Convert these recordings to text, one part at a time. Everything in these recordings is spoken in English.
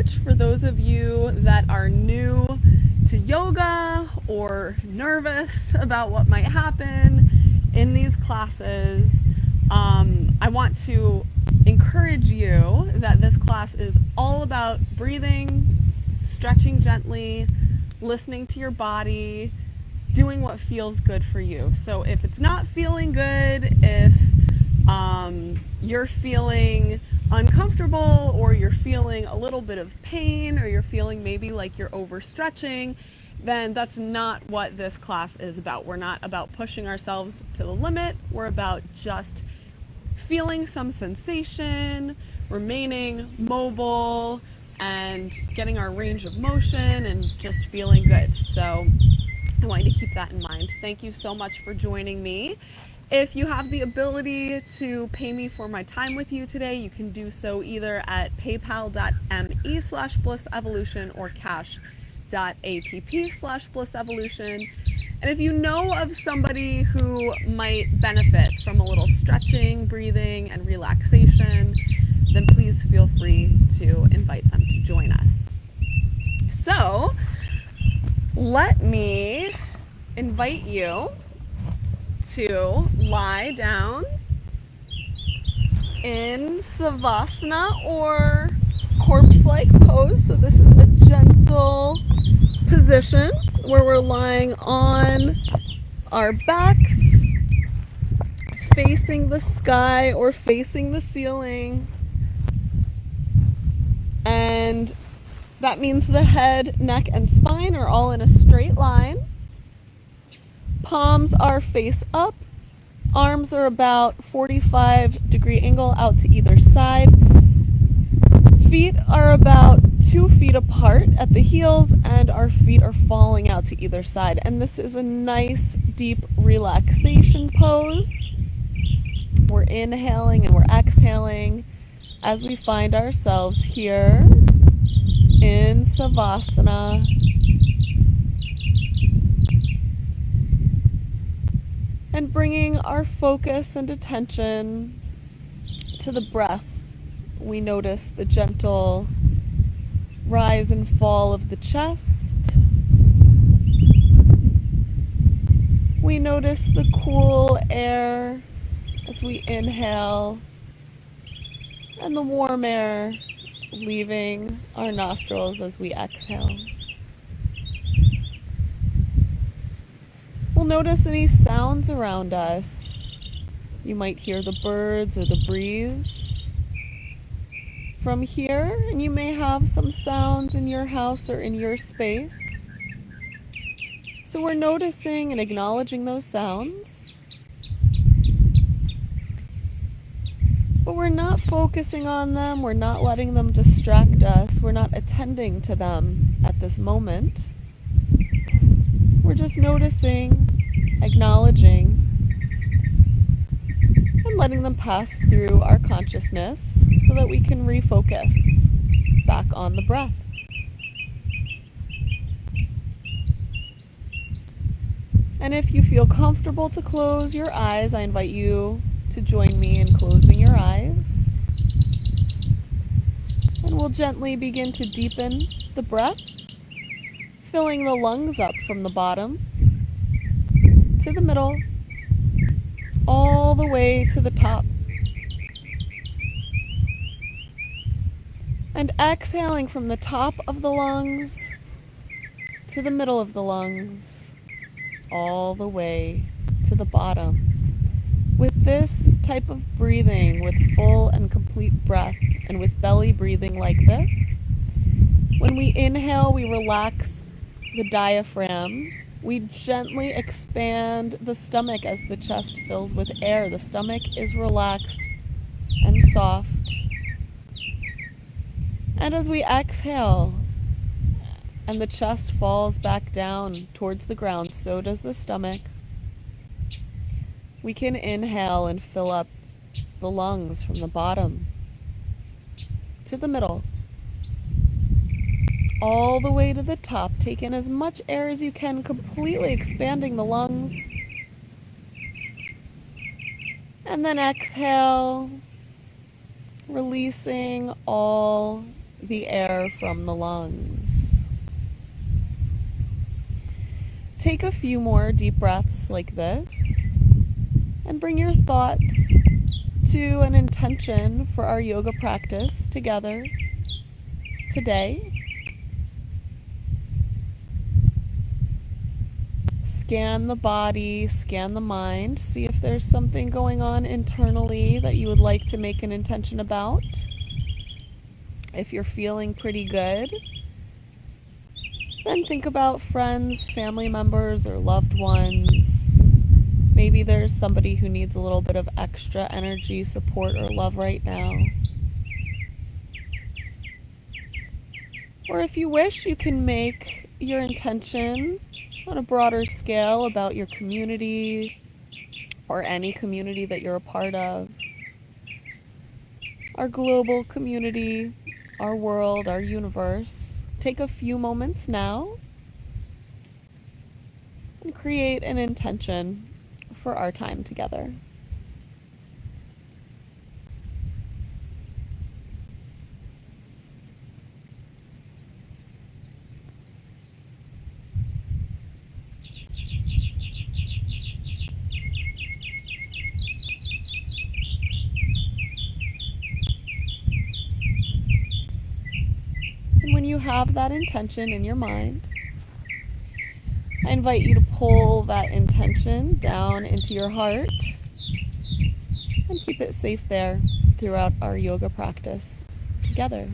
switch for those of you that are new to yoga or nervous about what might happen in these classes. I want to encourage you that this class is all about breathing, stretching gently, listening to your body, doing what feels good for you. So if it's not feeling good, if you're feeling uncomfortable, or you're feeling a little bit of pain, or you're feeling maybe like you're overstretching, then that's not what this class is about. We're not about pushing ourselves to the limit. We're about just feeling some sensation, remaining mobile, and getting our range of motion and just feeling good. So I want you to keep that in mind. Thank you so much for joining me. If you have the ability to pay me for my time with you today, you can do so either at paypal.me/blissevolution or cash.app/blissevolution. And if you know of somebody who might benefit from a little stretching, breathing, and relaxation, then please feel free to invite them to join us. So let me invite you to lie down in Savasana or corpse-like pose. So this is a gentle position where we're lying on our backs, facing the sky or facing the ceiling. And that means the head, neck, and spine are all in a straight line. Palms are face up. Arms are about 45-degree angle out to either side. Feet are about 2 feet apart at the heels, and our feet are falling out to either side. And this is a nice, deep relaxation pose. We're inhaling and we're exhaling as we find ourselves here in Savasana. And bringing our focus and attention to the breath. We notice the gentle rise and fall of the chest. We notice the cool air as we inhale, and the warm air leaving our nostrils as we exhale. We'll notice any sounds around us. You might hear the birds or the breeze from here, and you may have some sounds in your house or in your space. So we're noticing and acknowledging those sounds, but we're not focusing on them. We're not letting them distract us. We're not attending to them at this moment. We're just noticing, acknowledging, and letting them pass through our consciousness so that we can refocus back on the breath. And if you feel comfortable to close your eyes, I invite you to join me in closing your eyes. And we'll gently begin to deepen the breath, filling the lungs up from the bottom to the middle, all the way to the top. And exhaling from the top of the lungs to the middle of the lungs, all the way to the bottom. With this type of breathing, with full and complete breath, and with belly breathing like this, when we inhale, we relax the diaphragm. We gently expand the stomach as the chest fills with air. The stomach is relaxed and soft. And as we exhale and the chest falls back down towards the ground, so does the stomach. We can inhale and fill up the lungs from the bottom to the middle, all the way to the top. Take in as much air as you can, completely expanding the lungs. And then exhale, releasing all the air from the lungs. Take a few more deep breaths like this, and bring your thoughts to an intention for our yoga practice together today. Scan the body, scan the mind, see if there's something going on internally that you would like to make an intention about. If you're feeling pretty good, then think about friends, family members, or loved ones. Maybe there's somebody who needs a little bit of extra energy, support, or love right now. Or if you wish, you can make your intention on a broader scale about your community or any community that you're a part of. Our global community, our world, our universe. Take a few moments now and create an intention for our time together. And when you have that intention in your mind, I invite you to pull that intention down into your heart and keep it safe there throughout our yoga practice together.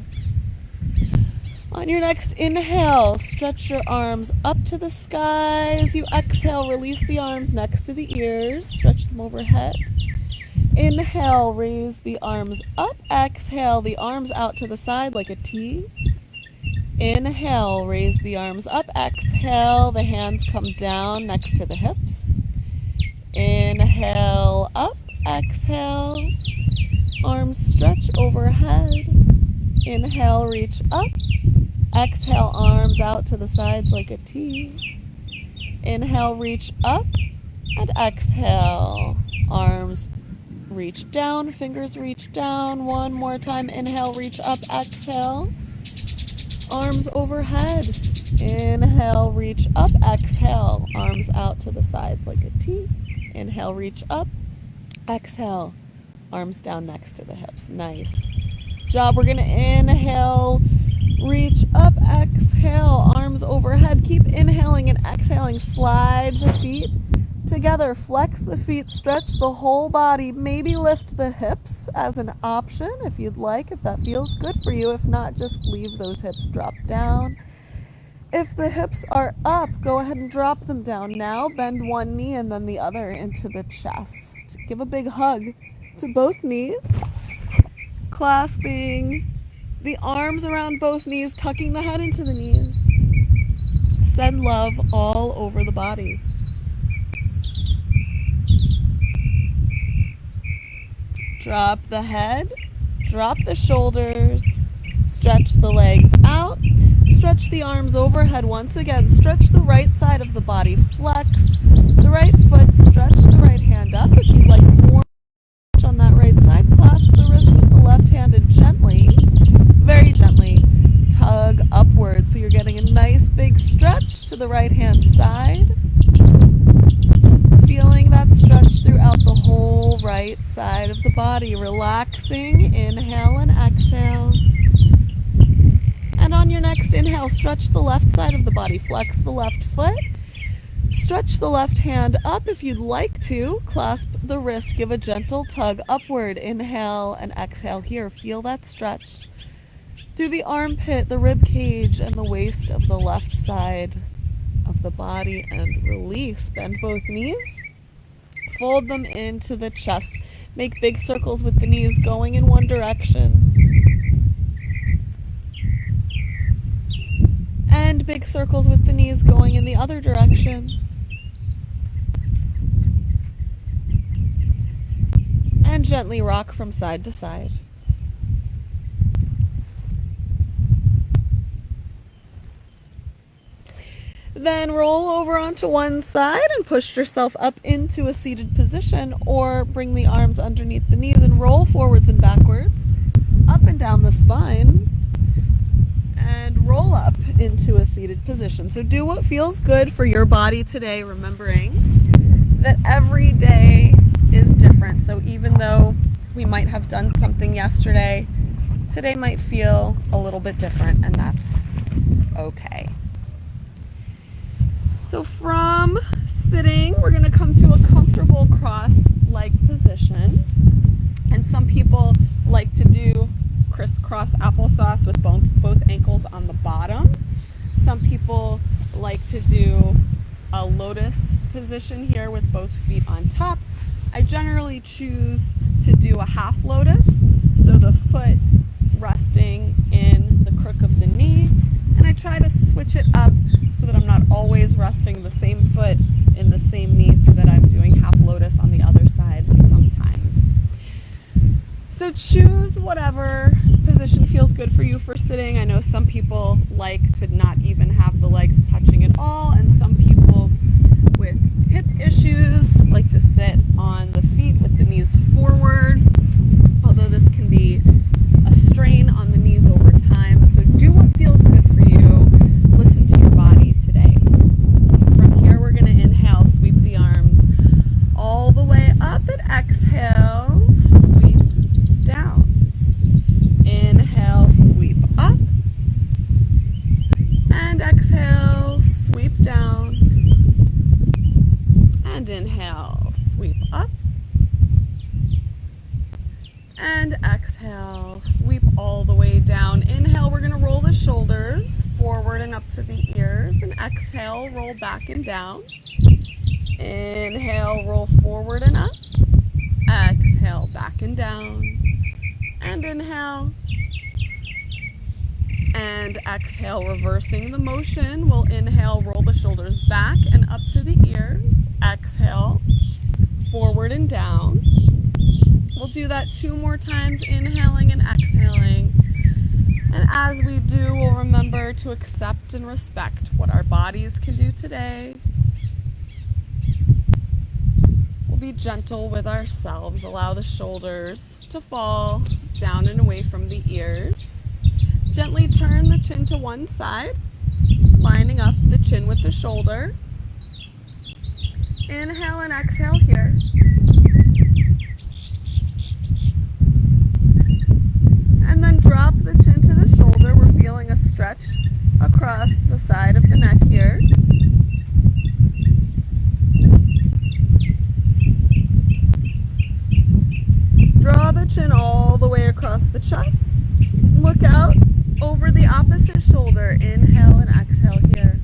On your next inhale, stretch your arms up to the sky. As you exhale, release the arms next to the ears, stretch them overhead. Inhale, raise the arms up. Exhale, the arms out to the side like a T. Inhale, raise the arms up. Exhale, the hands come down next to the hips. Inhale, up. Exhale, arms stretch overhead. Inhale, reach up. Exhale, arms out to the sides like a T. Inhale, reach up. And exhale, arms reach down, fingers reach down. One more time. Inhale, reach up. Exhale, arms overhead. Inhale, reach up. Exhale, arms out to the sides like a T. Inhale, reach up. Exhale, arms down next to the hips. Nice job. We're going to inhale, reach up, exhale, arms overhead. Keep inhaling and exhaling. Slide the feet together. Flex the feet, stretch the whole body. Maybe lift the hips as an option if you'd like, if that feels good for you. If not, just leave those hips drop down. If the hips are up, go ahead and drop them down. Now bend one knee and then the other into the chest. Give a big hug to both knees, clasping the arms around both knees, tucking the head into the knees. Send love all over the body. Drop the head, drop the shoulders, stretch the legs out, stretch the arms overhead once again. Stretch the right side of the body, flex the right foot, stretch the right hand up. If you'd like more on that right side, clasp the wrist with the left hand and gently, very gently, tug upwards. So you're getting a nice big stretch to the right hand side. Feeling that stretch throughout the whole right side of the body. Relaxing, inhale and exhale. And on your next inhale, stretch the left side of the body. Flex the left foot. Stretch the left hand up if you'd like to. Clasp the wrist. Give a gentle tug upward. Inhale and exhale here. Feel that stretch through the armpit, the rib cage, and the waist of the left side of the body. And release. Bend both knees. Fold them into the chest. Make big circles with the knees going in one direction. And big circles with the knees going in the other direction. And gently rock from side to side. Then roll over onto one side and push yourself up into a seated position, or bring the arms underneath the knees and roll forwards and backwards, up and down the spine. into a seated position. So do what feels good for your body today, remembering that every day is different. So even though we might have done something yesterday, today might feel a little bit different, and that's okay. So from sitting, we're going to come to a comfortable cross-leg position. And some people like to do crisscross applesauce with both ankles on the bottom. Some people like to do a lotus position here with both feet on top. I generally choose to do a half lotus, so the foot resting in the crook of the knee, and I try to switch it up so that I'm not always resting the same foot in the same knee, so that I'm doing half lotus on the other side sometimes. So choose whatever position feels good for you for sitting. I know some people like to not even have the legs touching at all, and some people with hip issues like to sit on the feet with the knees forward, although this can be a strain on the knees over time. So do what feels good for you. Listen to your body today. From here, we're going to inhale, sweep the arms all the way up, and exhale, sweep down. Inhale, sweep up, and exhale, sweep down, and inhale, sweep up, and exhale, sweep all the way down. Inhale, we're going to roll the shoulders forward and up to the ears, and exhale, roll back and down. Inhale, roll forward and up. Exhale, back and down. And inhale. And exhale, reversing the motion. We'll inhale, roll the shoulders back and up to the ears. Exhale, forward and down. We'll do that 2 more times, inhaling and exhaling. And as we do, we'll remember to accept and respect what our bodies can do today. We'll be gentle with ourselves. Allow the shoulders to fall down and away from the ears. Gently turn the chin to one side, lining up the chin with the shoulder. Inhale and exhale here. And then drop the chin to the shoulder. We're feeling a stretch across the side of the neck here. Draw the chin all the way across the chest. Look out over the opposite shoulder. Inhale and exhale here.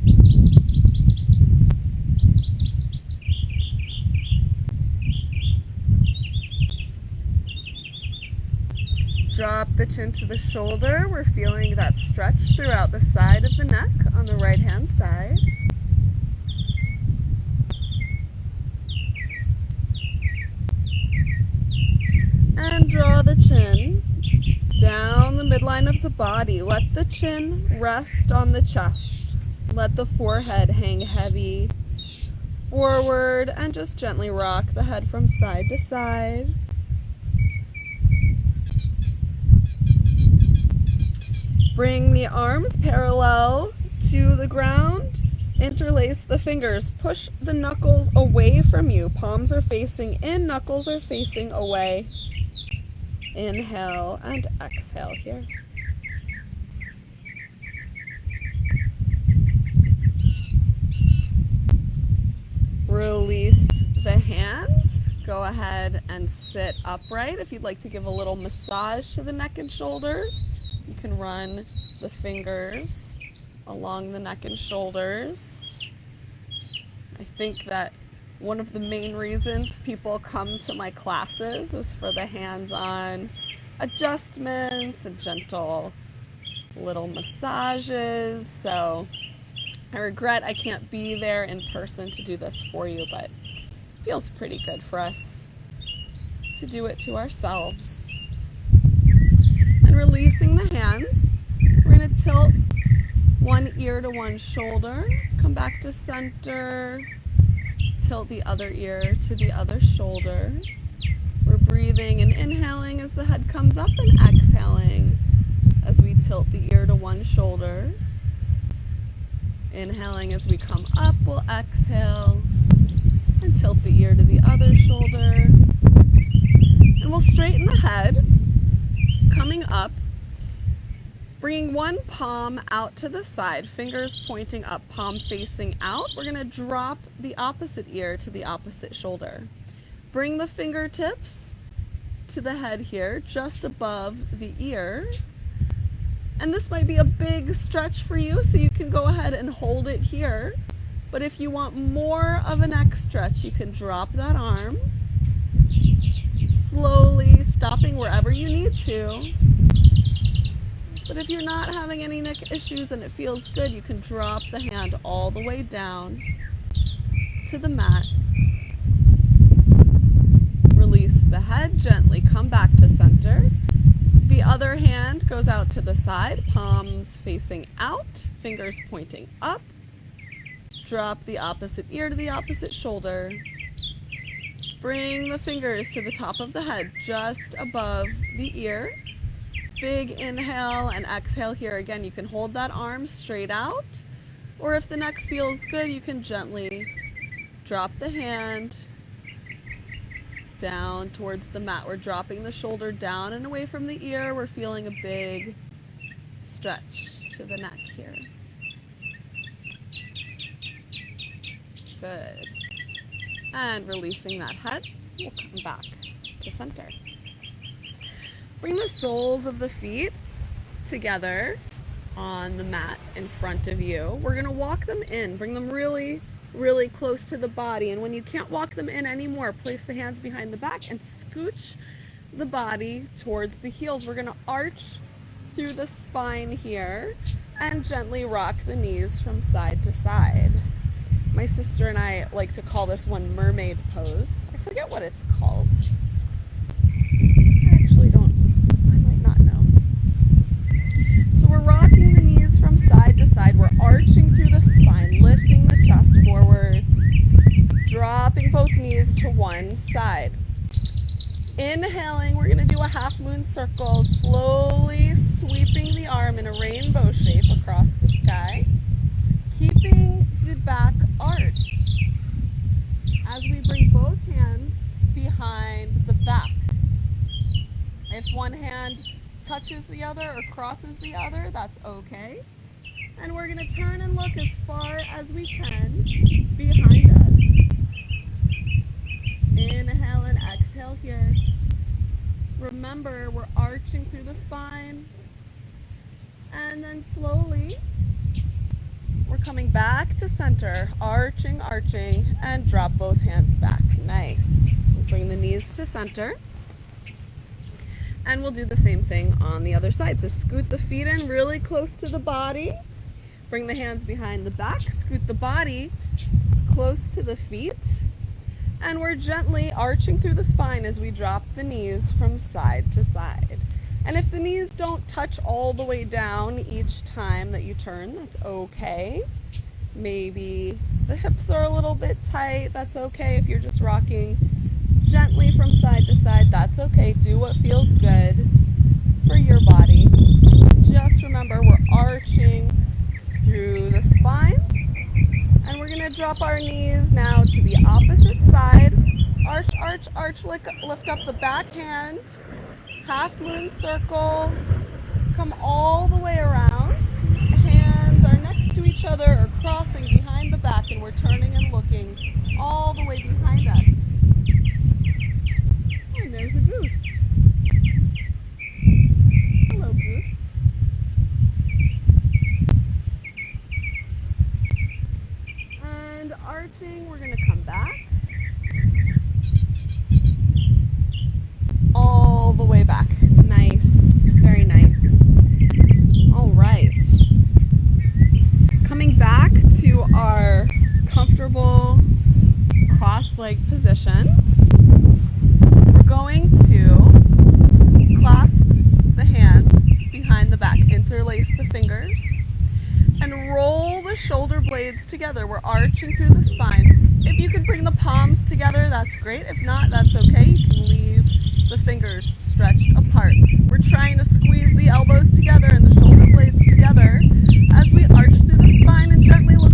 Drop the chin to the shoulder. We're feeling that stretch throughout the side of the neck on the right-hand side. And draw the chin down the midline of the body. Let the chin rest on the chest. Let the forehead hang heavy forward, and just gently rock the head from side to side. Bring the arms parallel to the ground. Interlace the fingers. Push the knuckles away from you. Palms are facing in, knuckles are facing away. Inhale and exhale here. Release the hands. Go ahead and sit upright. If you'd like to give a little massage to the neck and shoulders, you can run the fingers along the neck and shoulders. I think that one of the main reasons people come to my classes is for the hands-on adjustments and gentle little massages. So I regret I can't be there in person to do this for you, but it feels pretty good for us to do it to ourselves. And releasing the hands, we're going to tilt one ear to one shoulder, come back to center, tilt the other ear to the other shoulder. We're breathing and inhaling as the head comes up, and exhaling as we tilt the ear to one shoulder. Inhaling as we come up, we'll exhale and tilt the ear to the other shoulder. And we'll straighten the head, coming up, bringing one palm out to the side, fingers pointing up, palm facing out. We're going to drop the opposite ear to the opposite shoulder. Bring the fingertips to the head here, just above the ear. And this might be a big stretch for you, so you can go ahead and hold it here. But if you want more of a neck stretch, you can drop that arm, slowly stopping wherever you need to. But if you're not having any neck issues and it feels good, you can drop the hand all the way down to the mat. Release the head, gently come back to center. The other hand goes out to the side, palms facing out, fingers pointing up. Drop the opposite ear to the opposite shoulder. Bring the fingers to the top of the head, just above the ear. Big inhale and exhale here. Again, you can hold that arm straight out, or if the neck feels good, you can gently drop the hand down towards the mat. We're dropping the shoulder down and away from the ear. We're feeling a big stretch to the neck here. Good. And releasing that head, we'll come back to center. Bring the soles of the feet together on the mat in front of you. We're going to walk them in. Bring them really, really close to the body. And when you can't walk them in anymore, place the hands behind the back and scooch the body towards the heels. We're going to arch through the spine here and gently rock the knees from side to side. My sister and I like to call this one mermaid pose. I forget what it's called. I actually don't. I might not know. So we're rocking the knees from side to side. We're arching through the spine, lifting the chest forward, dropping both knees to one side. Inhaling, we're going to do a half moon circle, slowly sweeping the arm in a rainbow shape across the sky, keeping the back arched as we bring both hands behind the back. If one hand touches the other or crosses the other, that's okay. And we're going to turn and look as far as we can behind us. Inhale and exhale here. Remember, we're arching through the spine. And then slowly, we're coming back to center, arching, and drop both hands back. Nice. We'll bring the knees to center. And we'll do the same thing on the other side. So scoot the feet in really close to the body. Bring the hands behind the back. Scoot the body close to the feet. And we're gently arching through the spine as we drop the knees from side to side. And if the knees don't touch all the way down each time that you turn, that's okay. Maybe the hips are a little bit tight, that's okay. If you're just rocking gently from side to side, that's okay. Do what feels good for your body. Just remember, we're arching through the spine. And we're going to drop our knees now to the opposite side. Arch, arch, arch, lift up the back hand. Half moon circle, come all the way around. Hands are next to each other or crossing behind the back, and we're turning and looking all the way behind us. And there's a goose. Hello, goose. And arching, we're going to come back. All the way back. Nice. Very nice. All right. Coming back to our comfortable cross-leg position. We're going to clasp the hands behind the back, interlace the fingers, and roll the shoulder blades together. We're arching through the spine. If you could bring the palms together, that's great. If not, that's okay. You can leave the fingers stretched apart. We're trying to squeeze the elbows together and the shoulder blades together as we arch through the spine and gently look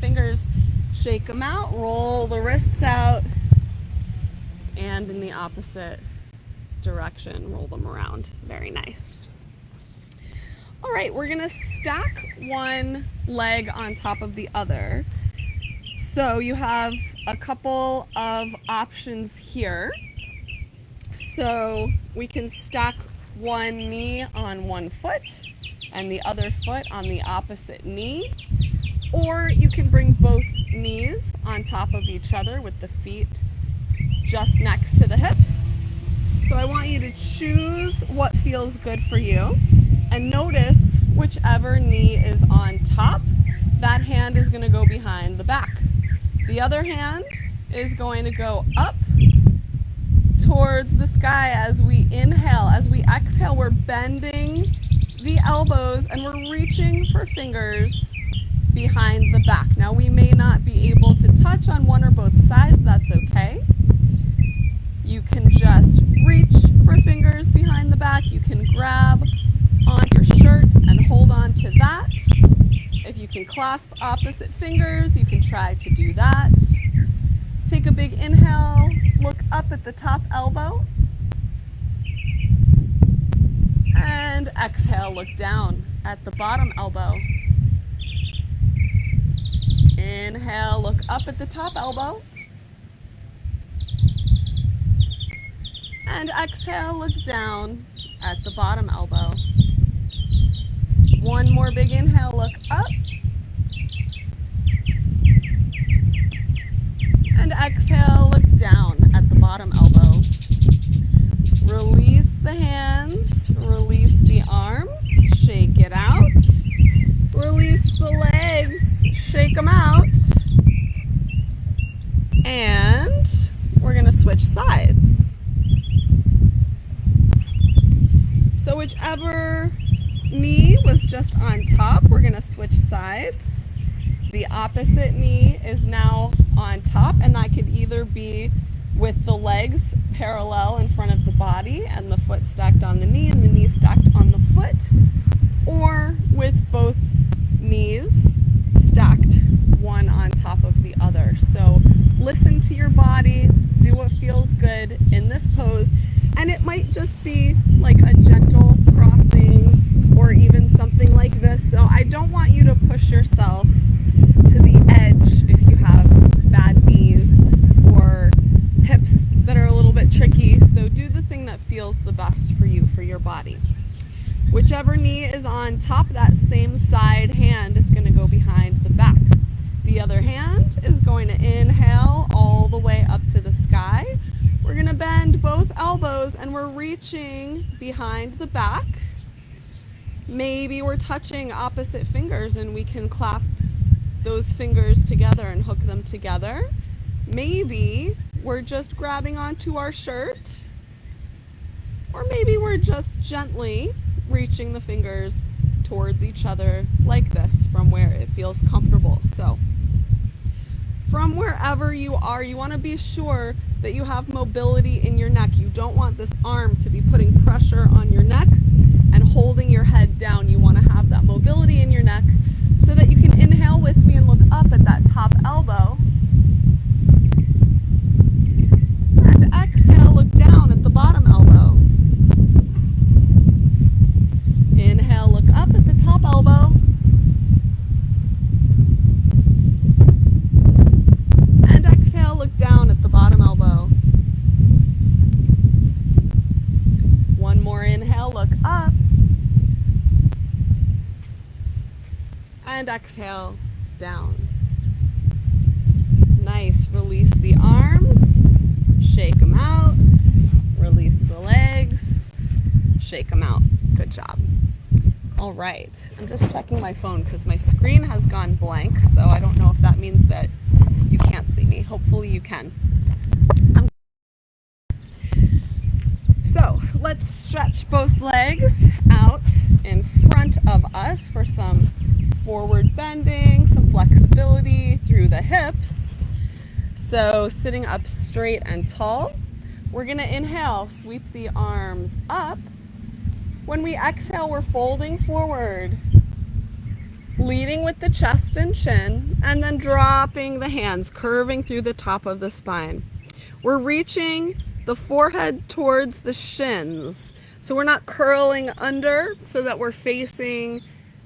fingers, shake them out, roll the wrists out, and in the opposite direction, roll them around. Very nice. All right, we're gonna stack one leg on top of the other. So you have a couple of options here. So we can stack one knee on one foot and the other foot on the opposite knee. Or you can bring both knees on top of each other with the feet just next to the hips. So I want you to choose what feels good for you and notice whichever knee is on top, that hand is going to go behind the back. The other hand is going to go up towards the sky as we inhale. As we exhale, we're bending the elbows and we're reaching for fingers behind the back. Now we may not be able to touch on one or both sides, that's okay. You can just reach for fingers behind the back. You can grab on your shirt and hold on to that. If you can clasp opposite fingers, you can try to do that. Take a big inhale, look up at the top elbow. And exhale, look down at the bottom elbow. Inhale, look up at the top elbow. And exhale, look down at the bottom elbow. One more big inhale, look up. And exhale, look down at the bottom elbow. Release the hands, release the arms, shake it out. Release the legs, shake them out. And we're gonna switch sides. So whichever knee was just on top, we're gonna switch sides. The opposite knee is now on top, and that could either be with the legs parallel in front of the body and the foot stacked on the knee and the knee stacked on the foot, or with both knees stacked one on top of the other. So listen to your body, do what feels good in this pose, and it might just be like a gentle crossing or even something like this. So I don't want you to push yourself to the edge if you have bad knees or hips that are a little bit tricky. So do the thing that feels the best for you, for your body. Whichever knee is on top, that same side hand is going to go behind the back. The other hand is going to inhale all the way up to the sky. We're going to bend both elbows and we're reaching behind the back. Maybe we're touching opposite fingers and we can clasp those fingers together and hook them together. Maybe we're just grabbing onto our shirt, or maybe we're just gently reaching the fingers towards each other like this from where it feels comfortable. So from wherever you are, you want to be sure that you have mobility in your neck. You don't want this arm to be putting pressure on your neck and holding your head down. You want to have that mobility in your neck so that you can inhale with me and look up at that top elbow. And exhale, look down at the bottom elbow. Inhale, look up at the top elbow. And exhale, look down at the bottom elbow. One more inhale, look up. And exhale, down. Nice. Release the arms, shake them out. Release the legs, shake them out. Good job. All right, I'm just checking my phone because my screen has gone blank, so I don't know if that means that you can't see me. Hopefully you can. So let's stretch both legs out in front of us for some forward bending, some flexibility through the hips. So sitting up straight and tall, we're gonna inhale, sweep the arms up. When we exhale, we're folding forward. leading with the chest and chin, and then dropping the hands, curving through the top of the spine. We're reaching the forehead towards the shins. So we're not curling under so that we're facing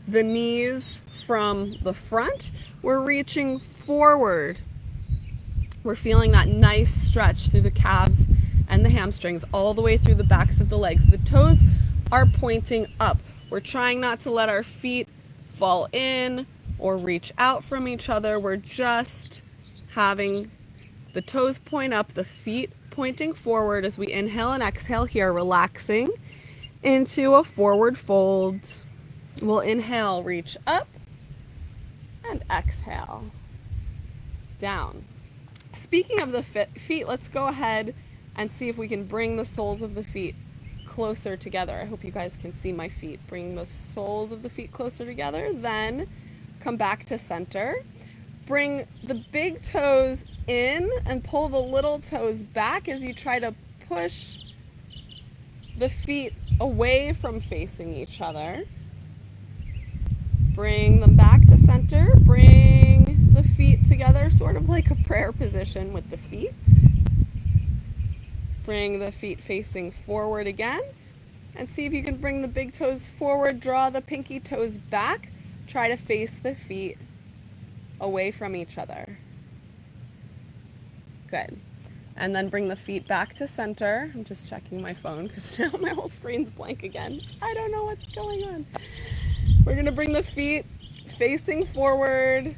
the knees from the front. We're reaching forward. We're feeling that nice stretch through the calves and the hamstrings all the way through the backs of the legs. The toes are pointing up. We're trying not to let our feet fall in or reach out from each other. We're just having the toes point up, the feet pointing forward as we inhale and exhale here, relaxing into a forward fold. We'll inhale, reach up, and exhale, down. Speaking of the feet, let's go ahead and see if we can bring the soles of the feet closer together. I hope you guys can see my feet. Bring the soles of the feet closer together, then come back to center. Bring the big toes in and pull the little toes back as you try to push the feet away from facing each other. Bring them back to center. Bring the feet together, sort of like a prayer position with the feet. Bring the feet facing forward again. And see if you can bring the big toes forward. Draw the pinky toes back. Try to face the feet away from each other. Good. And then bring the feet back to center. I'm just checking my phone because now my whole screen's blank again. I don't know what's going on. We're going to bring the feet facing forward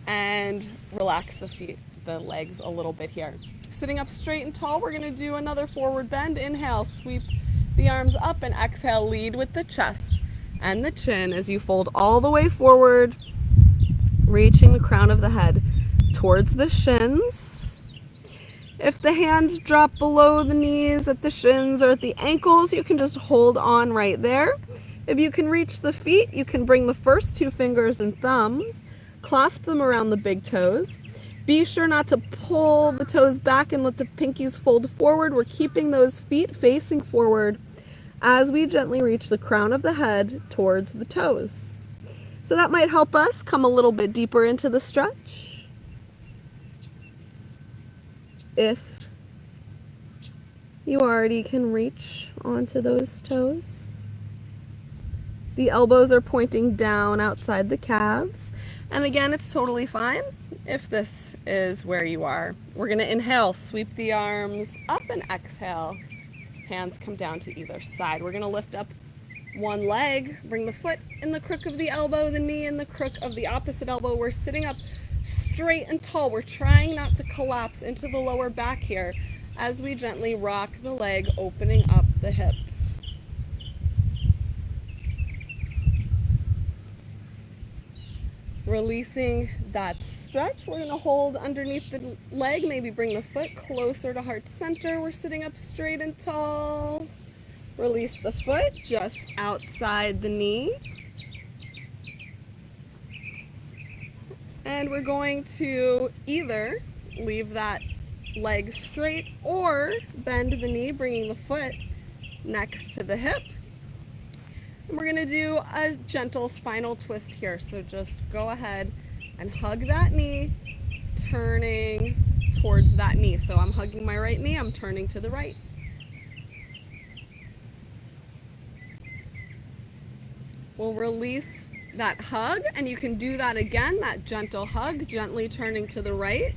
and relax the legs a little bit here. Sitting up straight and tall, we're going to do another forward bend. Inhale, sweep the arms up, and exhale, lead with the chest and the chin as you fold all the way forward, reaching the crown of the head towards the shins. If the hands drop below the knees at the shins or at the ankles, you can just hold on right there. If you can reach the feet, you can bring the first two fingers and thumbs, clasp them around the big toes. Be sure not to pull the toes back and let the pinkies fold forward. We're keeping those feet facing forward as we gently reach the crown of the head towards the toes. So that might help us come a little bit deeper into the stretch. If you already can reach onto those toes. The elbows are pointing down outside the calves. And again, it's totally fine if this is where you are. We're going to inhale, sweep the arms up, and exhale. Hands come down to either side. We're going to lift up one leg, bring the foot in the crook of the elbow, the knee in the crook of the opposite elbow. We're sitting up straight and tall. We're trying not to collapse into the lower back here as we gently rock the leg, opening up the hip. Releasing that stretch, we're going to hold underneath the leg, maybe bring the foot closer to heart center. We're sitting up straight and tall. Release the foot just outside the knee. And we're going to either leave that leg straight or bend the knee, bringing the foot next to the hip. And we're going to do a gentle spinal twist here. So just go ahead and hug that knee, turning towards that knee. So I'm hugging my right knee, I'm turning to the right. We'll release that hug, and you can do that again, that gentle hug, gently turning to the right.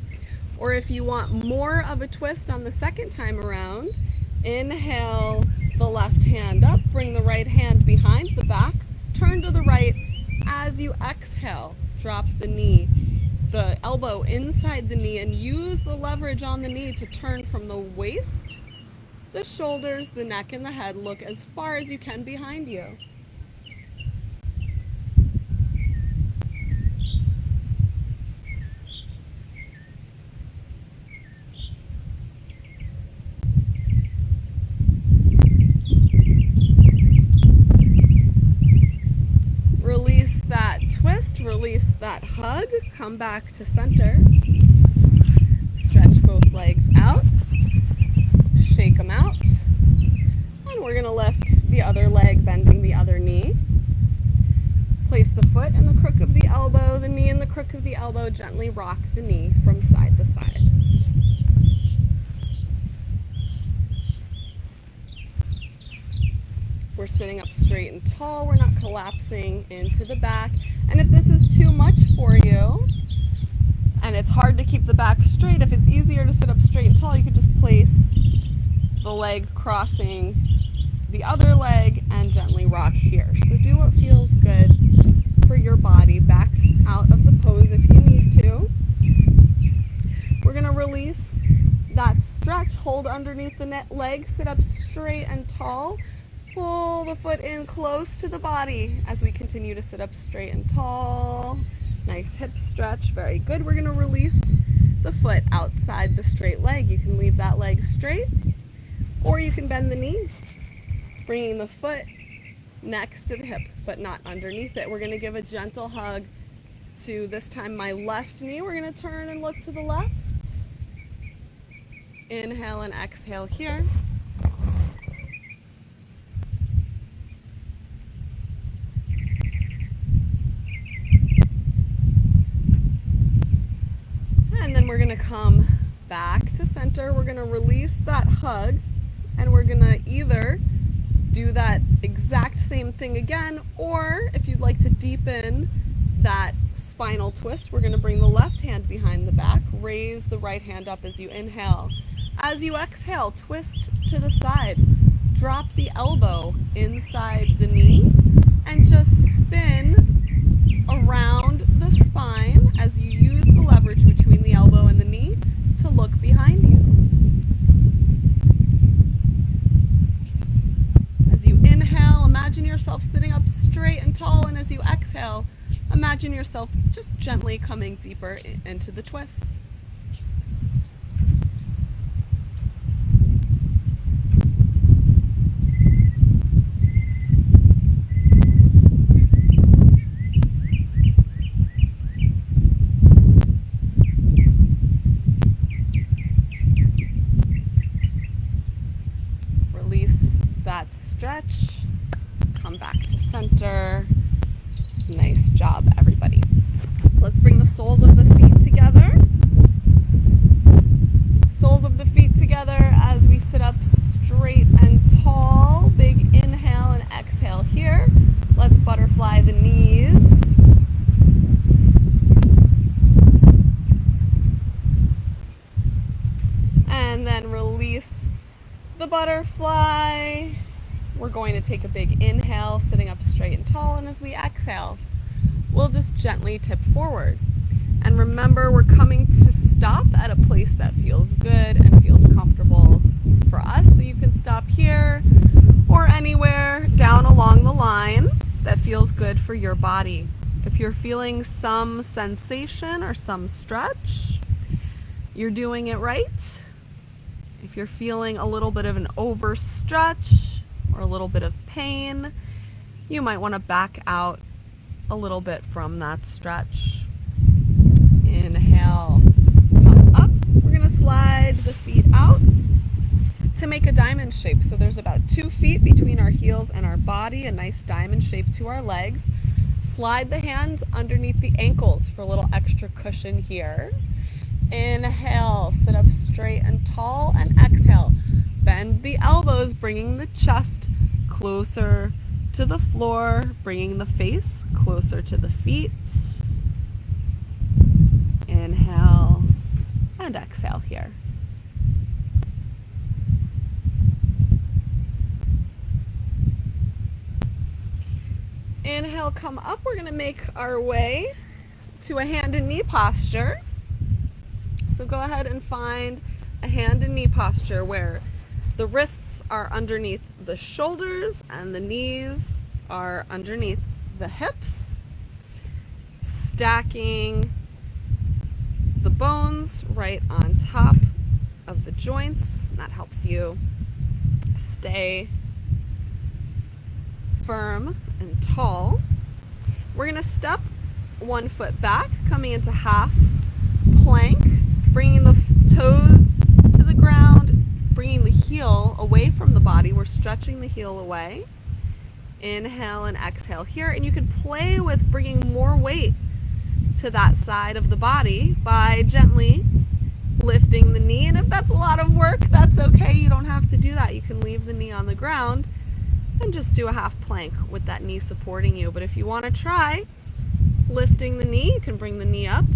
Or if you want more of a twist on the second time around, inhale the left hand up, bring the right hand behind the back, turn to the right. As you exhale, drop the knee, the elbow inside the knee, and use the leverage on the knee to turn from the waist, the shoulders, the neck, and the head. Look as far as you can behind you. Release that hug, come back to center, stretch both legs out, shake them out, and we're going to lift the other leg, bending the other knee. Place the foot in the crook of the elbow, the knee in the crook of the elbow. Gently rock the knee from side to side. We're sitting up straight and tall. We're not collapsing into the back. And if this is too much for you, and it's hard to keep the back straight, if it's easier to sit up straight and tall, you could just place the leg crossing the other leg and gently rock here. So do what feels good for your body. Back out of the pose if you need to. We're going to release that stretch. Hold underneath the leg. Sit up straight and tall. Pull the foot in close to the body as we continue to sit up straight and tall. Nice hip stretch. Very good. We're going to release the foot outside the straight leg. You can leave that leg straight, or you can bend the knees, bringing the foot next to the hip, but not underneath it. We're going to give a gentle hug to, this time, my left knee. We're going to turn and look to the left. Inhale and exhale here. And then we're going to come back to center. We're going to release that hug, and we're going to either do that exact same thing again, or if you'd like to deepen that spinal twist, we're going to bring the left hand behind the back, raise the right hand up as you inhale. As you exhale, twist to the side, drop the elbow inside the knee, and just spin around the spine as you use the leverage between the elbow and the knee to look behind you. As you inhale, imagine yourself sitting up straight and tall, and as you exhale, imagine yourself just gently coming deeper into the twist. Release that stretch. Come back to center. Nice job, everybody. Let's bring the soles of the feet together. Soles of the feet together as we sit up straight and tall. Big inhale and exhale here. Let's butterfly the knees. And then release the butterfly. We're going to take a big inhale, sitting up straight and tall, and as we exhale, we'll just gently tip forward. And remember, we're coming to stop at a place that feels good and feels comfortable for us. So you can stop here or anywhere down along the line that feels good for your body. If you're feeling some sensation or some stretch, you're doing it right. If you're feeling a little bit of an overstretch or a little bit of pain, you might want to back out a little bit from that stretch. Inhale, come up. We're going to slide the feet out to make a diamond shape. So there's about 2 feet between our heels and our body, a nice diamond shape to our legs. Slide the hands underneath the ankles for a little extra cushion here. Inhale, sit up straight and tall, and exhale. Bend the elbows, bringing the chest closer to the floor, bringing the face closer to the feet. Inhale and exhale here. Inhale, come up. We're going to make our way to a hand and knee posture. So go ahead and find a hand and knee posture where the wrists are underneath the shoulders and the knees are underneath the hips. Stacking the bones right on top of the joints. That helps you stay firm and tall. We're going to step 1 foot back, coming into half plank, bringing the toes to the ground, bringing the heel away from the body. We're stretching the heel away. Inhale and exhale here, and you can play with bringing more weight to that side of the body by gently lifting the knee. And if that's a lot of work, that's okay. You don't have to do that. You can leave the knee on the ground and just do a half plank with that knee supporting you. But if you want to try lifting the knee, you can bring the knee up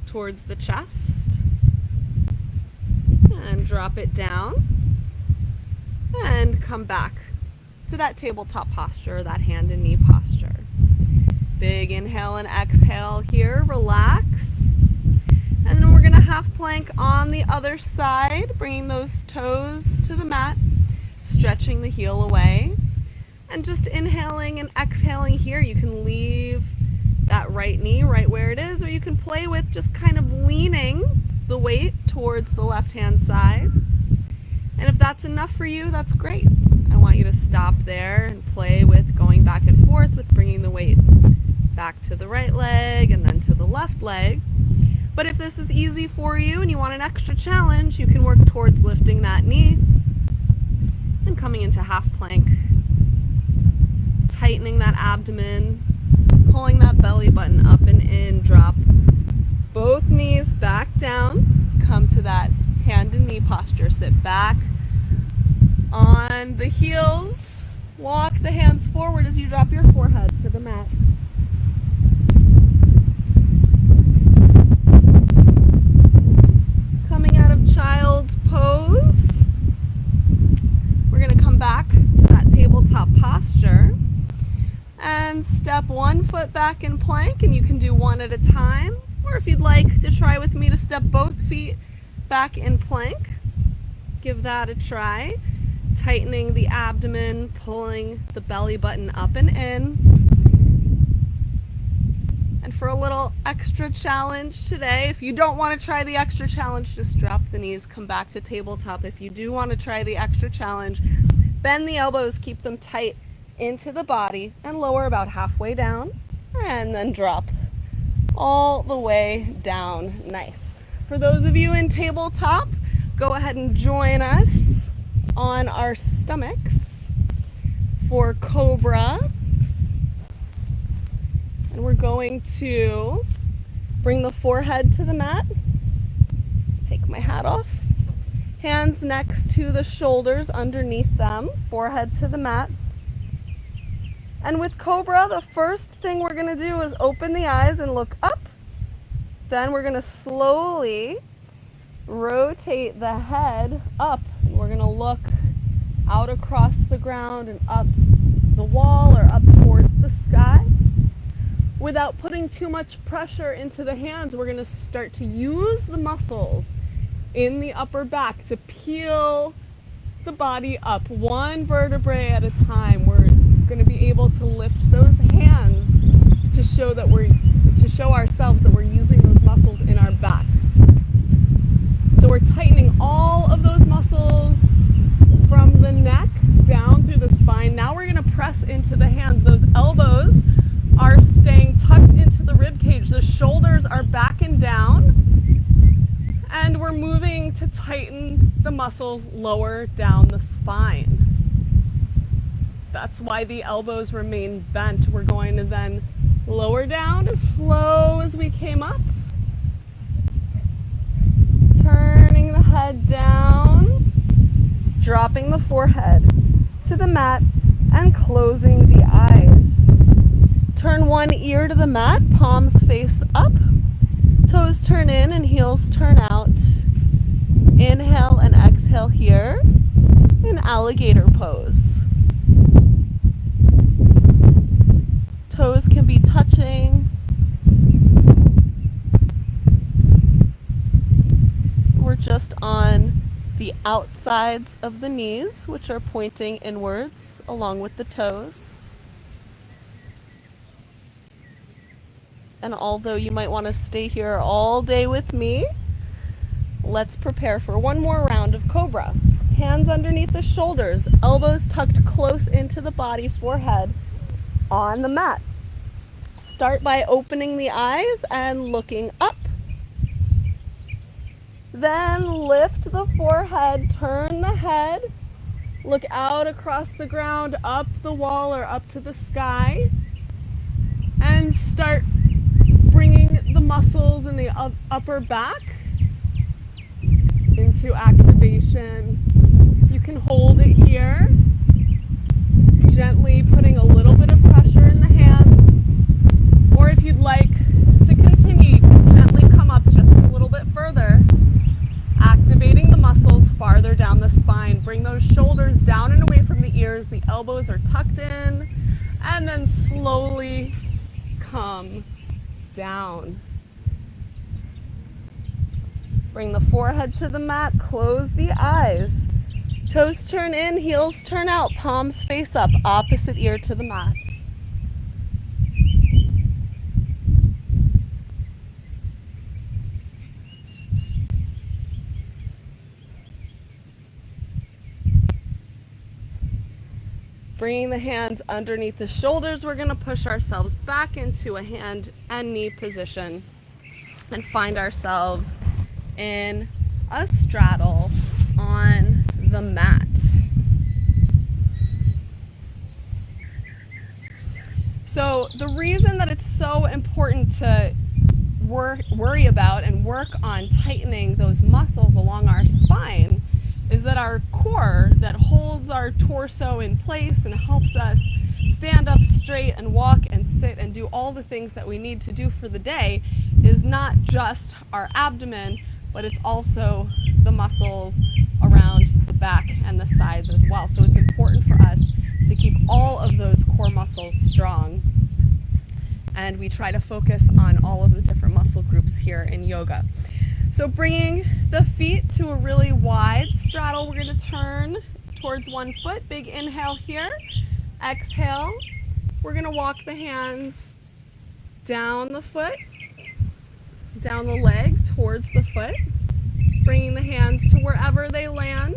towards the chest and drop it down and come back to that tabletop posture, that hand and knee posture. Big inhale and exhale here, relax. And then we're gonna half plank on the other side, bringing those toes to the mat, stretching the heel away, and just inhaling and exhaling here. You can leave that right knee right where it is, or you can play with just kind of leaning the weight towards the left-hand side. And if that's enough for you, that's great. I want you to stop there and play with going back and forth with bringing the weight back to the right leg and then to the left leg. But if this is easy for you and you want an extra challenge, you can work towards lifting that knee and coming into half plank, tightening that abdomen, pulling that belly button up and in, drop both knees back down, come to that hand and knee posture, sit back on the heels, walk the hands forward as you drop your forehead to the mat. Coming out of child's pose, we're going to come back to that tabletop posture and step one foot back in plank, and you can do one at a time, or if you'd like to try with me to step both feet back in plank, give that a try. Tightening the abdomen, pulling the belly button up and in. And for a little extra challenge today, if you don't want to try the extra challenge, just drop the knees, come back to tabletop. If you do want to try the extra challenge, bend the elbows, keep them tight into the body, and lower about halfway down, and then drop all the way down. Nice. For those of you in tabletop, go ahead and join us on our stomachs for Cobra. And we're going to bring the forehead to the mat. Take my hat off. Hands next to the shoulders, underneath them, forehead to the mat. And with Cobra, the first thing we're going to do is open the eyes and look up. Then we're going to slowly rotate the head up. And we're going to look out across the ground and up the wall or up towards the sky. Without putting too much pressure into the hands, we're going to start to use the muscles in the upper back to peel the body up one vertebrae at a time. We're going to be able to lift those hands to show ourselves that we're using those muscles in our back. So we're tightening all of those muscles from the neck down through the spine. Now we're going to press into the hands. Those elbows are staying tucked into the rib cage. The shoulders are back and down. And we're moving to tighten the muscles lower down the spine. That's why the elbows remain bent. We're going to then lower down as slow as we came up. Turning the head down, dropping the forehead to the mat, and closing the eyes. Turn one ear to the mat, palms face up, toes turn in and heels turn out. Inhale and exhale here in alligator pose. Toes can be touching. We're just on the outsides of the knees, which are pointing inwards along with the toes. And although you might want to stay here all day with me, let's prepare for one more round of Cobra. Hands underneath the shoulders, elbows tucked close into the body, forehead on the mat. Start by opening the eyes and looking up. Then lift the forehead, turn the head, Look out across the ground, up the wall or up to the sky, and start bringing the muscles in the upper back into activation. You can hold it here, gently putting a little bit of pressure in the hands, or if you'd like to continue, you can gently come up just a little bit further, activating the muscles farther down the spine. Bring those shoulders down and away from the ears, the elbows are tucked in, and then slowly come down. Bring the forehead to the mat, close the eyes. Toes turn in, heels turn out, palms face up, opposite ear to the mat. Bringing the hands underneath the shoulders, we're going to push ourselves back into a hand and knee position and find ourselves in a straddle on the mat. So the reason that it's so important to worry about and work on tightening those muscles along our spine is that our core that holds our torso in place and helps us stand up straight and walk and sit and do all the things that we need to do for the day is not just our abdomen, but it's also the muscles around the back and the sides as well. So it's important for us to keep all of those core muscles strong. And we try to focus on all of the different muscle groups here in yoga. So bringing the feet to a really wide straddle, we're going to turn towards one foot. Big inhale here. Exhale. We're going to walk the hands down the foot, down the leg towards the foot. Bringing the hands to wherever they land.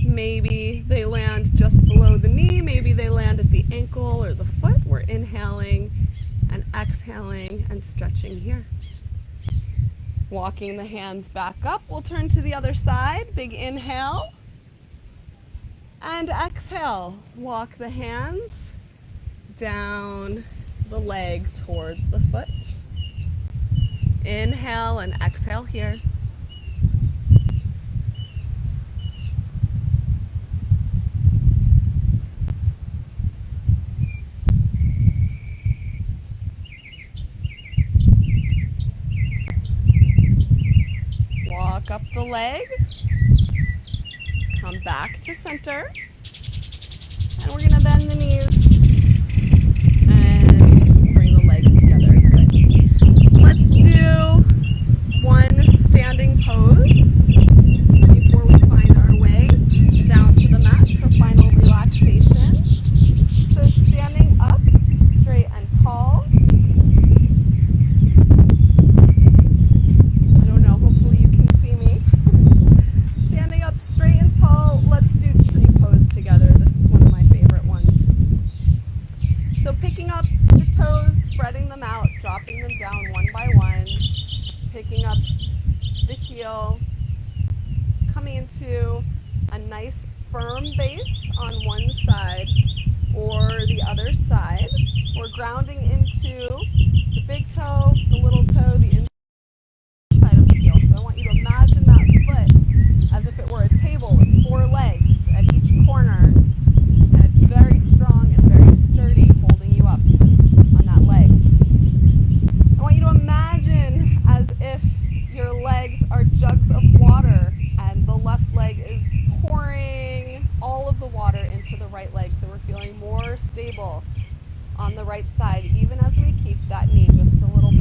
Maybe they land just below the knee. Maybe they land at the ankle or the foot. We're inhaling and exhaling and stretching here. Walking the hands back up, we'll turn to the other side. Big inhale and exhale. Walk the hands down the leg towards the foot. Inhale and exhale here. Walk up the leg, come back to center, and we're going to bend the knees and bring the legs together. Good. Let's do one standing pose before we find our way down to the mat for final relaxation. So standing up, straight and tall. Dropping them down one by one, picking up the heel, coming into a nice firm base on one side or the other side. We're grounding into the big toe, the little toe, the inside of the heel. So I want you to imagine that foot as if it were a table with 4 legs at each corner, and it's very strong and very sturdy, holding you up on that leg. I want you to imagine as if your legs are jugs of water and the left leg is pouring all of the water into the right leg. So we're feeling more stable on the right side, even as we keep that knee just a little bit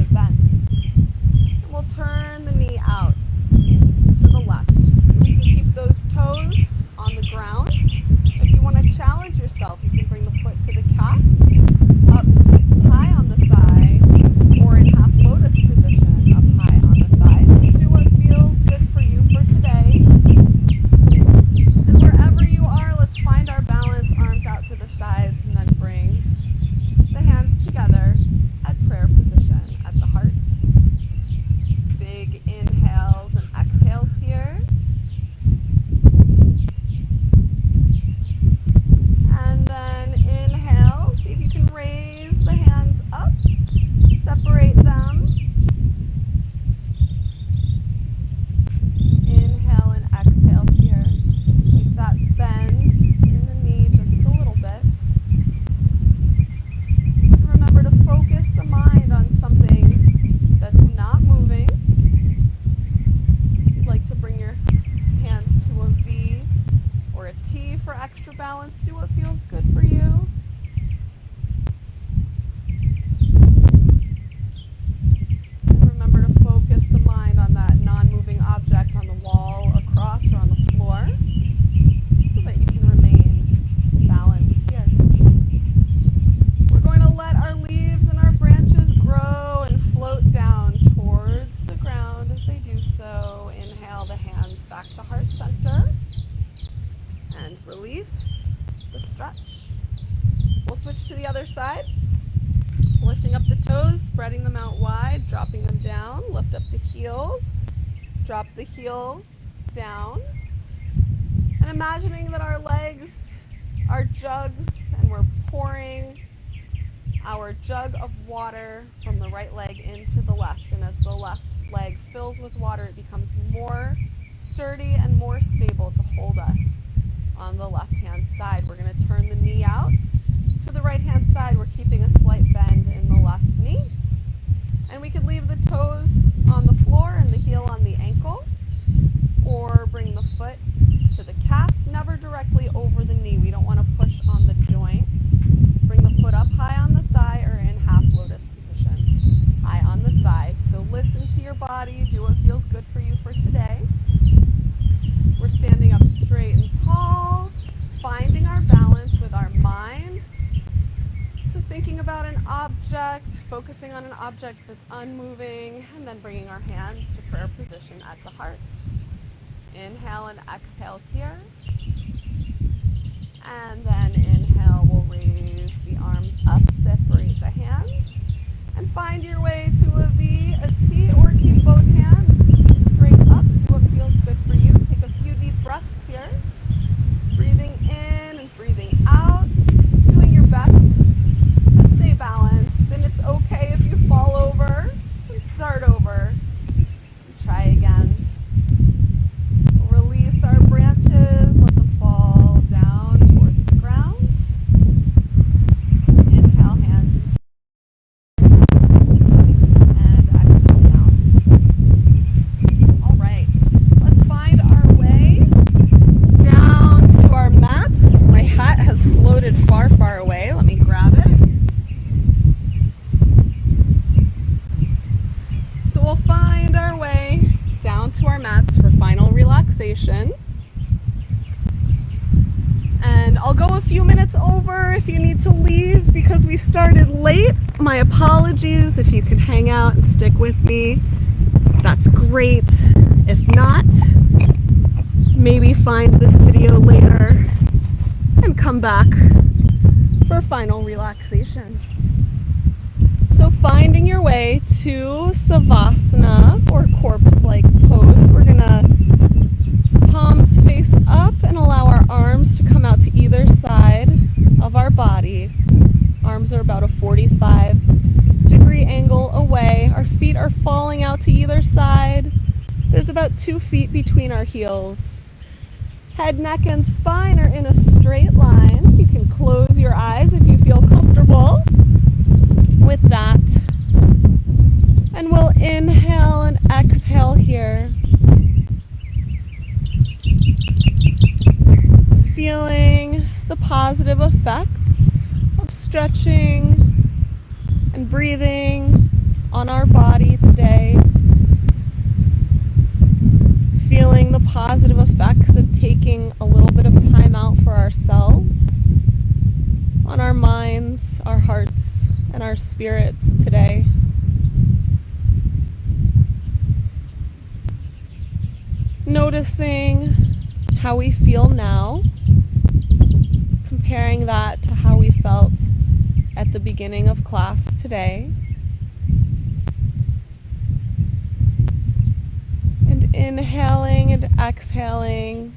side. Lifting up the toes, spreading them out wide, dropping them down. Lift up the heels, drop the heel down. And imagining that our legs are jugs and we're pouring our jug of water from the right leg into the left. And as the left leg fills with water, it becomes more sturdy and more stable to hold us on the left-hand side. We're going to turn the knee out. To the right-hand side, we're keeping a slight bend in the left knee. And we could leave the toes on the floor and the heel on the ankle, or bring the foot to the calf, never directly over the knee. We don't want to push on the joint. Bring the foot up high on the thigh or in half lotus position. High on the thigh. So listen to your body, do what feels good for you for today. We're standing up straight and tall, finding our balance with our mind. So thinking about an object, focusing on an object that's unmoving, and then bringing our hands to prayer position at the heart. Inhale and exhale here. And then inhale, we'll raise the arms up, separate the hands, and find your way to a V, a T, or keep both hands straight up. Do what feels good for you. Take a few deep breaths here. Breathing in and breathing out. Doing your best to stay balanced. And it's okay if you fall over and start over. And try again. Release our branches. Let them fall down towards the ground. Inhale, hands and exhale down. All right, let's find our way down to our mats. My hat has floated far, far away. Let me grab it. So we'll find our way down to our mats for final relaxation. And I'll go a few minutes over if you need to leave because we started late. My apologies. If you can hang out and stick with me, that's great. If not, maybe find this video later and come back for final relaxation. So finding your way to Savasana, or corpse-like pose. We're gonna palms face up and allow our arms to come out to either side of our body. Arms are about a 45-degree angle away. Our feet are falling out to either side. There's about 2 feet between our heels. Head, neck, and spine are in a straight line. You can close your eyes if you feel comfortable with that. And we'll inhale and exhale here. Feeling the positive effects of stretching and breathing on our body today. Feeling the positive effects of taking a little bit of time out for ourselves, on our minds, our hearts, and our spirits today. Noticing how we feel now, comparing that to how we felt at the beginning of class today. And inhaling and exhaling,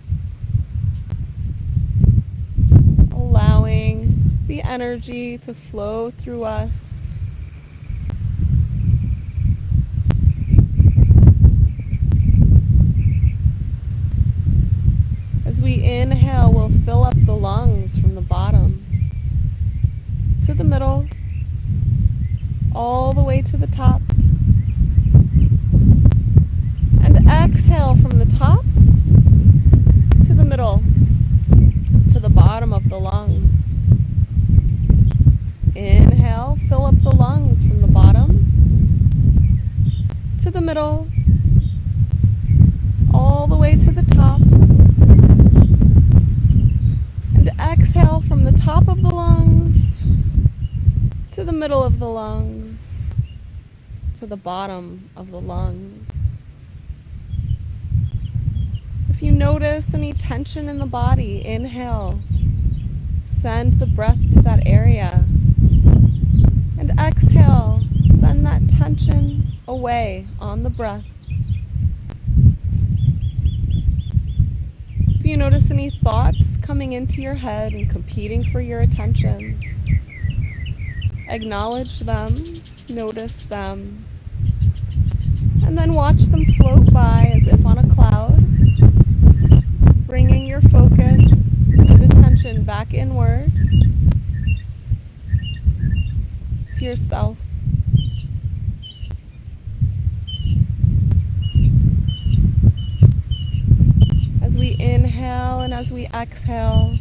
allowing the energy to flow through us. As we inhale, we'll fill up the lungs from the bottom to the middle, all the way to the top. And exhale from the top to the middle, to the bottom of the lungs. Inhale, fill up the lungs from the bottom to the middle, all the way to the top. And exhale from the top of the lungs to the middle of the lungs, to the bottom of the lungs. If you notice any tension in the body, inhale. Send the breath to that area. And exhale, send that tension away on the breath. If you notice any thoughts coming into your head and competing for your attention, acknowledge them, notice them, and then watch them float by as if on a cloud, bringing your focus and attention back inward to yourself. As we inhale and as we exhale,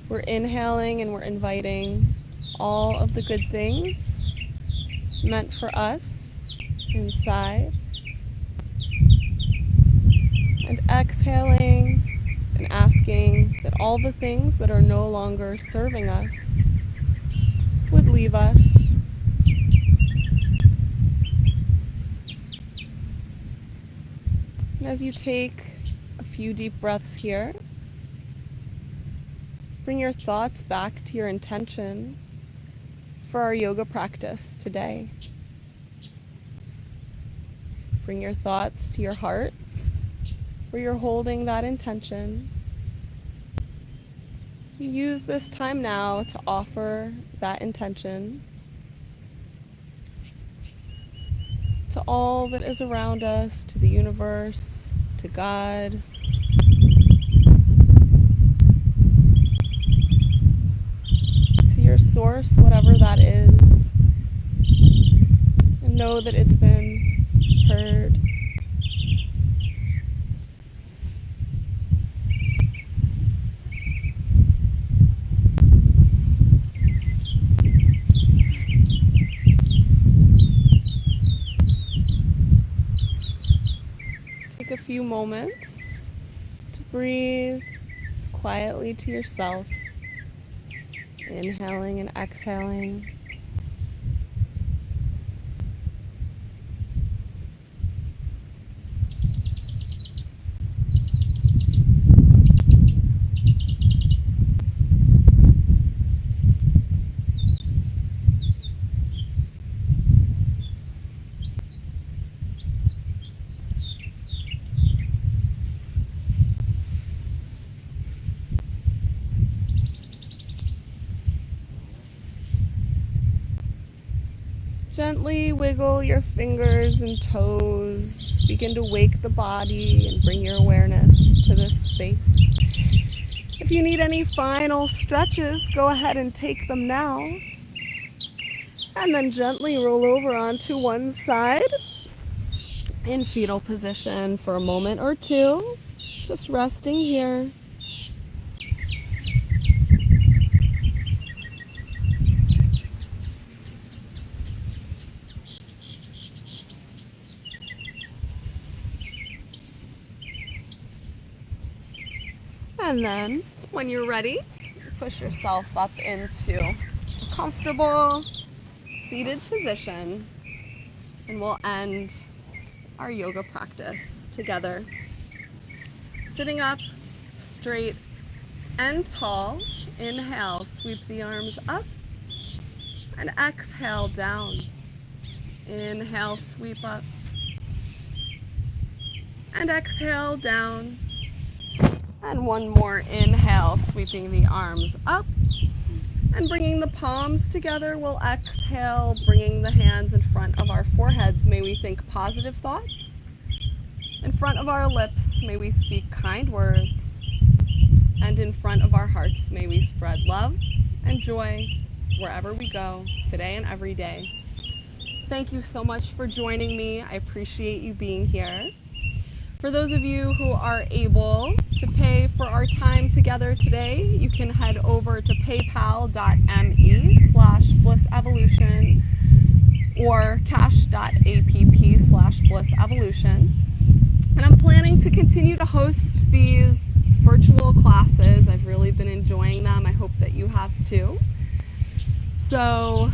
we're inhaling and we're inviting all of the good things meant for us inside. And exhaling and asking that all the things that are no longer serving us would leave us. And as you take a few deep breaths here, bring your thoughts back to your intention for our yoga practice today. Bring your thoughts to your heart, where you're holding that intention. Use this time now to offer that intention to all that is around us, to the universe, to God, to your source, whatever that is, and know that it's been heard. Take a few moments to breathe quietly to yourself, inhaling and exhaling. Gently wiggle your fingers and toes. Begin to wake the body and bring your awareness to this space. If you need any final stretches, go ahead and take them now. And then gently roll over onto one side in fetal position for a moment or two. Just resting here. And then, when you're ready, push yourself up into a comfortable seated position, and we'll end our yoga practice together. Sitting up straight and tall, inhale, sweep the arms up, and exhale down. Inhale, sweep up, and exhale down. And one more inhale, sweeping the arms up and bringing the palms together. We'll exhale, bringing the hands in front of our foreheads. May we think positive thoughts. In front of our lips, may we speak kind words. And in front of our hearts, may we spread love and joy wherever we go, today and every day. Thank you so much for joining me. I appreciate you being here. For those of you who are able to pay for our time together today, you can head over to paypal.me/blissevolution or cash.app/blissevolution. And I'm planning to continue to host these virtual classes. I've really been enjoying them. I hope that you have too. So